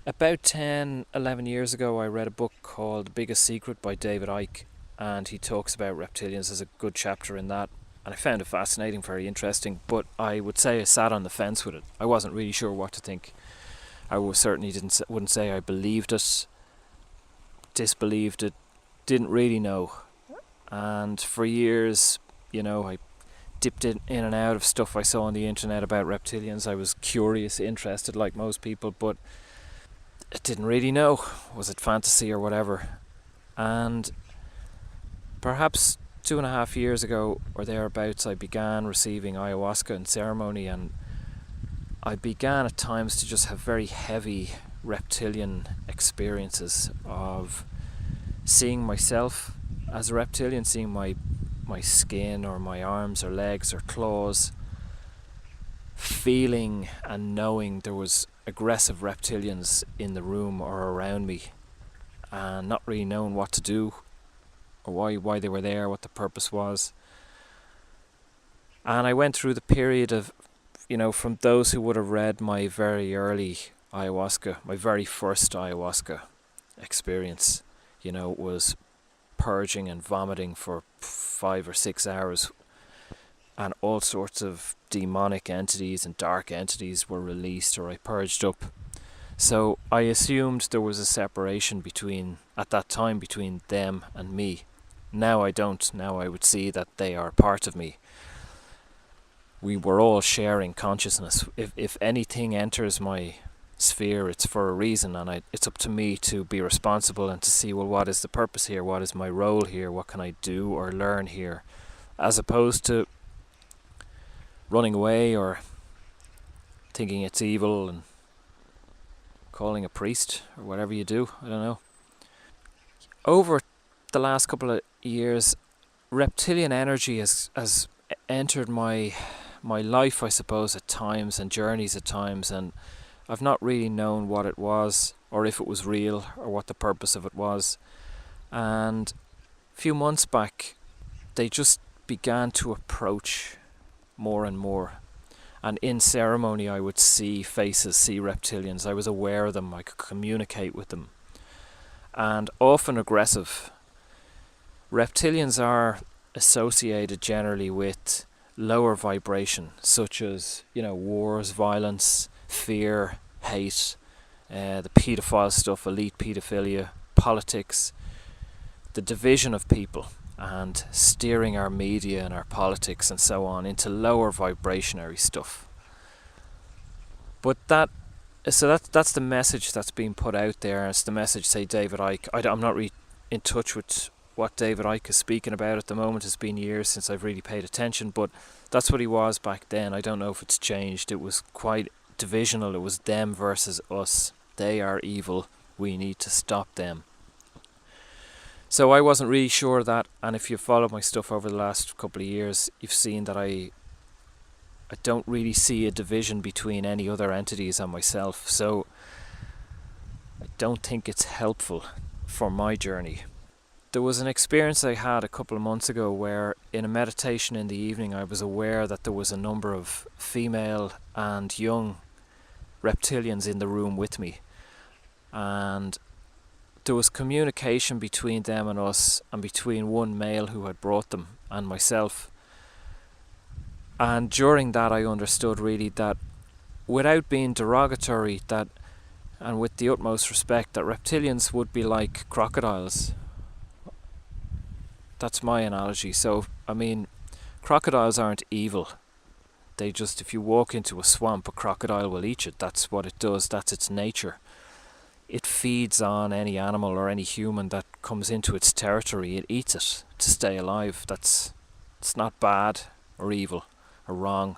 About 10, 11 years ago, I read a book called The Biggest Secret by David Icke, and he talks about reptilians. There's a good chapter in that, and I found it fascinating, very interesting, but I would say I sat on the fence with it. I wasn't really sure what to think. I was certainly wouldn't say I believed it, disbelieved it, didn't really know. And for years, I dipped in and out of stuff I saw on the internet about reptilians. I was curious, interested like most people, but I didn't really know, was it fantasy or whatever. And perhaps 2.5 years ago or thereabouts, I began receiving ayahuasca in ceremony, and I began at times to just have very heavy reptilian experiences of seeing myself as a reptilian, seeing my skin or my arms or legs or claws, feeling and knowing there was aggressive reptilians in the room or around me, and not really knowing what to do or why they were there, what the purpose was. And I went through the period of, from those who would have read my very early ayahuasca, my very first ayahuasca experience, was purging and vomiting for 5 or 6 hours, and all sorts of demonic entities and dark entities were released, or I purged up. So I assumed there was a separation at that time between them and me. Now I don't. Now I would see that they are part of me. We were all sharing consciousness. If anything enters my sphere, it's for a reason, and it's up to me to be responsible and to see, well, what is the purpose here? What is my role here? What can I do or learn here? As opposed to running away or thinking it's evil and calling a priest or whatever you do. I don't know. Over the last couple of years, reptilian energy has entered my life, I suppose, at times, and journeys at times, and I've not really known what it was, or if it was real, or what the purpose of it was. And a few months back, they just began to approach more and more. And in ceremony, I would see faces, see reptilians. I was aware of them. I could communicate with them. And often aggressive. Reptilians are associated generally with lower vibration, such as, wars, violence, fear, hate, the paedophile stuff, elite paedophilia, politics, the division of people, and steering our media and our politics and so on into lower vibrationary stuff. But that's the message that's being put out there. It's the message, say, David Icke. I'm not really in touch with what David Icke is speaking about at the moment. It's been years since I've really paid attention, but that's what he was back then. I don't know if it's changed. It was quite divisional. It was them versus us. They are evil. We need to stop them. So I wasn't really sure of that, and if you've followed my stuff over the last couple of years, you've seen that I don't really see a division between any other entities and myself, so I don't think it's helpful for my journey. There was an experience I had a couple of months ago where in a meditation in the evening I was aware that there was a number of female and young reptilians in the room with me, and there was communication between them and us, and between one male who had brought them and myself. And during that I understood really that, without being derogatory, that, and with the utmost respect, that reptilians would be like crocodiles. That's my analogy. So, crocodiles aren't evil. They just, if you walk into a swamp, a crocodile will eat you. That's what it does. That's its nature. It feeds on any animal or any human that comes into its territory. It eats it to stay alive. It's not bad or evil or wrong.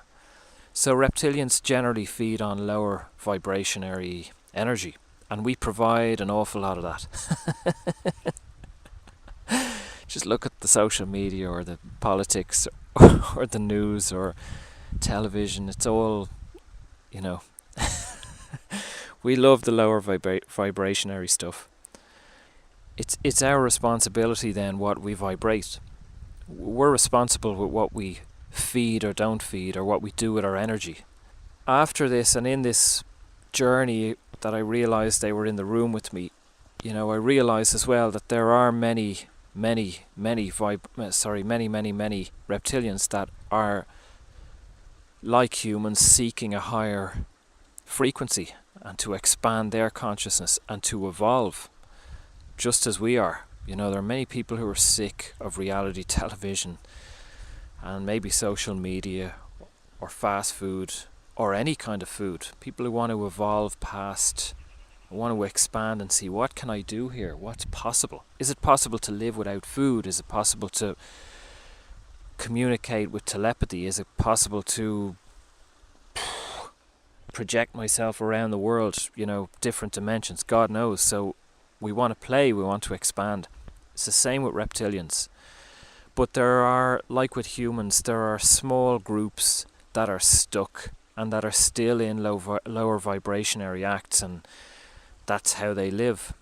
So reptilians generally feed on lower vibrationary energy, and we provide an awful lot of that. Just look at the social media or the politics or the news or television. It's all, we love the lower vibrationary stuff. It's our responsibility then what we vibrate. We're responsible with what we feed or don't feed, or what we do with our energy. After this, and in this journey that I realized they were in the room with me, I realized as well that there are many reptilians that are like humans, seeking a higher frequency and to expand their consciousness and to evolve just as we are. There are many people who are sick of reality television and maybe social media or fast food or any kind of food. People who want to evolve past, want to expand and see, what can I do here? What's possible? Is it possible to live without food? Is it possible to communicate with telepathy? Is it possible to project myself around the world, different dimensions? God knows. So we want to play, we want to expand. It's the same with reptilians. But there are, like with humans, there are small groups that are stuck and that are still in lower vibrationary acts, and that's how they live.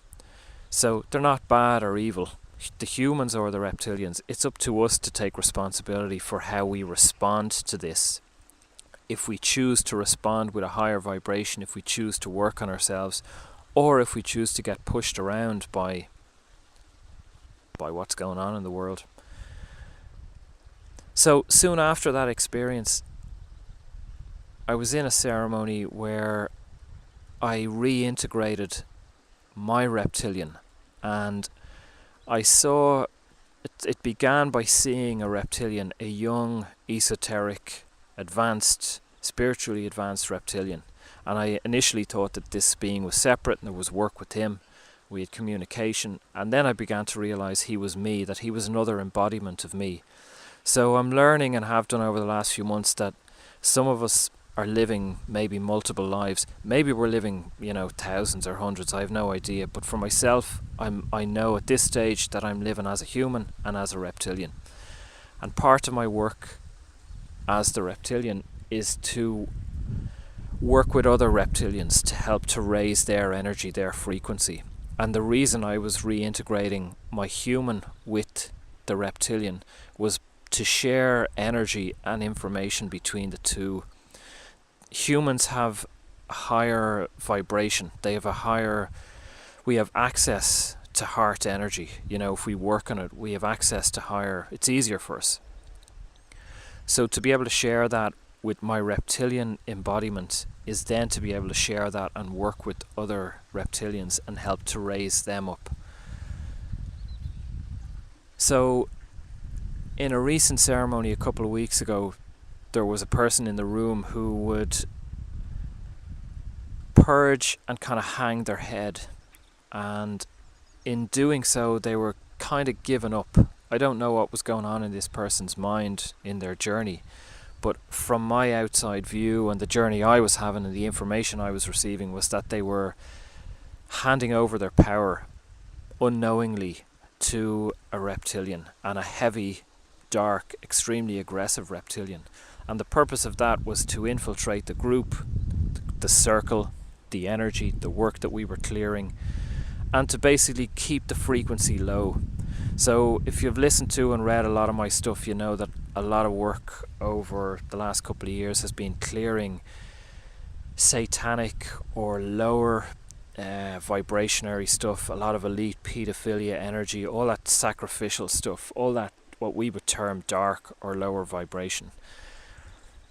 So they're not bad or evil, the humans or the reptilians. It's up to us to take responsibility for how we respond to this. If we choose to respond with a higher vibration, if we choose to work on ourselves, or if we choose to get pushed around by what's going on in the world. So soon after that experience, I was in a ceremony where I reintegrated my reptilian, and I saw it began by seeing a reptilian, a young, esoteric, spiritually advanced reptilian. And I initially thought that this being was separate and there was work with him, we had communication, and then I began to realize he was me, that he was another embodiment of me. So I'm learning, and have done over the last few months, that some of us are living maybe multiple lives. Maybe we're living, thousands or hundreds, I have no idea. But for myself, I know at this stage that I'm living as a human and as a reptilian. And part of my work as the reptilian is to work with other reptilians to help to raise their energy, their frequency. And the reason I was reintegrating my human with the reptilian was to share energy and information between the two. Humans have a higher vibration. We have access to heart energy. If we work on it, we have access to higher, it's easier for us. So to be able to share that with my reptilian embodiment is then to be able to share that and work with other reptilians and help to raise them up. So in a recent ceremony a couple of weeks ago, there was a person in the room who would purge and kind of hang their head, and in doing so they were kind of giving up. I don't know what was going on in this person's mind in their journey, but from my outside view and the journey I was having and the information I was receiving was that they were handing over their power unknowingly to a reptilian, and a heavy, dark, extremely aggressive reptilian. And the purpose of that was to infiltrate the group, the circle, the energy, the work that we were clearing, and to basically keep the frequency low. So if you've listened to and read a lot of my stuff, you know that a lot of work over the last couple of years has been clearing satanic or lower vibrationary stuff, a lot of elite pedophilia energy, all that sacrificial stuff, all that what we would term dark or lower vibration.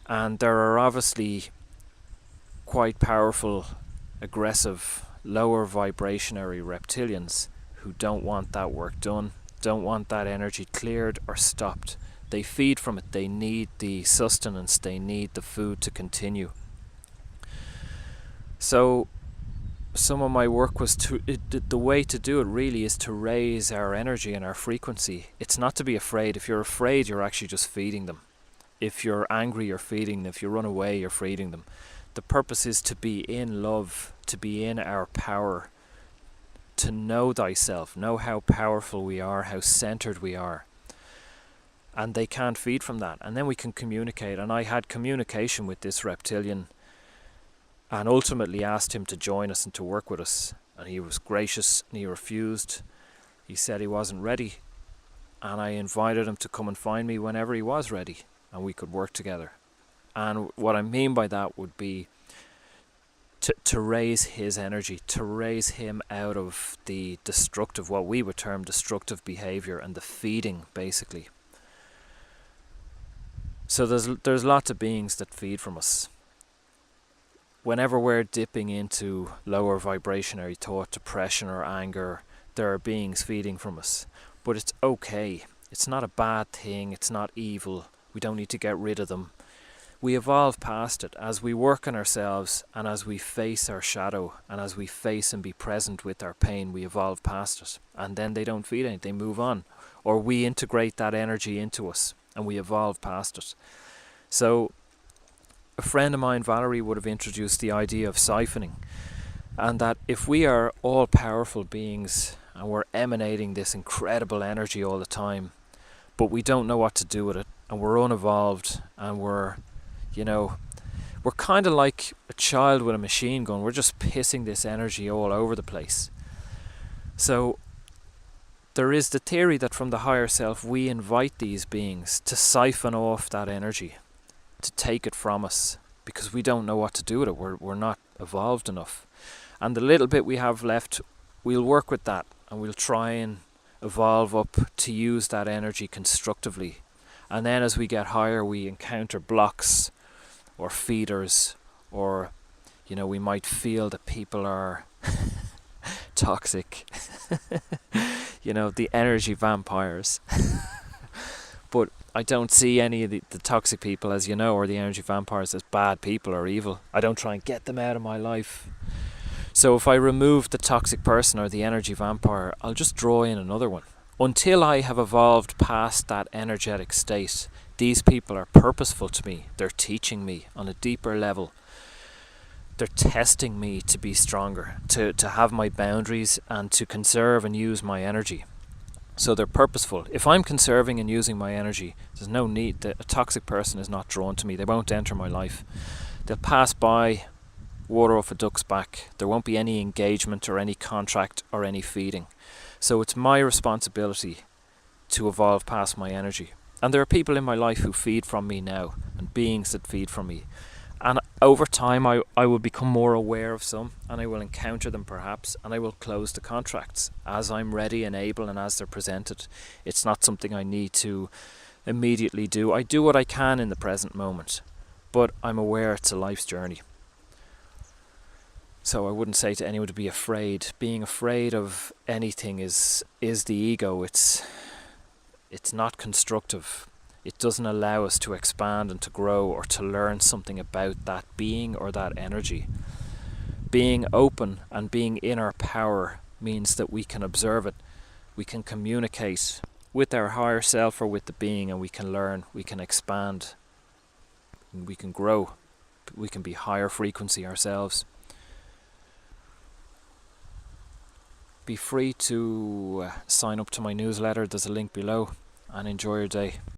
And there are obviously quite powerful, aggressive, lower vibrationary reptilians who don't want that work done, don't want that energy cleared or stopped. They feed from it, they need the sustenance, they need the food to continue. So some of my work was the way to do it really is to raise our energy and our frequency. It's not to be afraid. If you're afraid, you're actually just feeding them. If you're angry, you're feeding them. If you run away, you're feeding them. The purpose is to be in love, to be in our power, to know thyself, know how powerful we are, how centered we are. And they can't feed from that. And then we can communicate. And I had communication with this reptilian and ultimately asked him to join us and to work with us. And he was gracious and he refused. He said he wasn't ready. And I invited him to come and find me whenever he was ready and we could work together. And what I mean by that would be to raise his energy, to raise him out of the destructive, what we would term destructive behavior, and the feeding, basically. So there's lots of beings that feed from us. Whenever we're dipping into lower vibrationary thought, depression or anger, there are beings feeding from us. But it's okay. It's not a bad thing. It's not evil. We don't need to get rid of them. We evolve past it as we work on ourselves, and as we face our shadow, and as we face and be present with our pain, we evolve past it. And then they don't feed it, they move on. Or we integrate that energy into us and we evolve past it. So a friend of mine, Valerie, would have introduced the idea of siphoning, and that if we are all powerful beings and we're emanating this incredible energy all the time, but we don't know what to do with it, and we're unevolved, and we're kind of like a child with a machine gun. We're just pissing this energy all over the place. So there is the theory that from the higher self we invite these beings to siphon off that energy, to take it from us, because we don't know what to do with it. We're not evolved enough. And the little bit we have left, we'll work with that, and we'll try and evolve up to use that energy constructively. And then as we get higher, we encounter blocks or feeders, or we might feel that people are toxic. The energy vampires. But I don't see any of the toxic people, as or the energy vampires, as bad people or evil. I don't try and get them out of my life. So if I remove the toxic person or the energy vampire, I'll just draw in another one. Until I have evolved past that energetic state, these people are purposeful to me. They're teaching me on a deeper level. They're testing me to be stronger, to have my boundaries, and to conserve and use my energy. So they're purposeful. If I'm conserving and using my energy, there's no need. A toxic person is not drawn to me. They won't enter my life. They'll pass by, water off a duck's back. There won't be any engagement or any contract or any feeding. So it's my responsibility to evolve past my energy. And there are people in my life who feed from me now, and beings that feed from me. And over time I will become more aware of some, and I will encounter them perhaps, and I will close the contracts as I'm ready and able and as they're presented. It's not something I need to immediately do. I do what I can in the present moment, but I'm aware it's a life's journey. So I wouldn't say to anyone to be afraid. Being afraid of anything is the ego. It's not constructive. It doesn't allow us to expand and to grow or to learn something about that being or that energy. Being open and being in our power means that we can observe it. We can communicate with our higher self or with the being, and we can learn, we can expand, and we can grow. We can be higher frequency ourselves. Be free to sign up to my newsletter. There's a link below, and enjoy your day.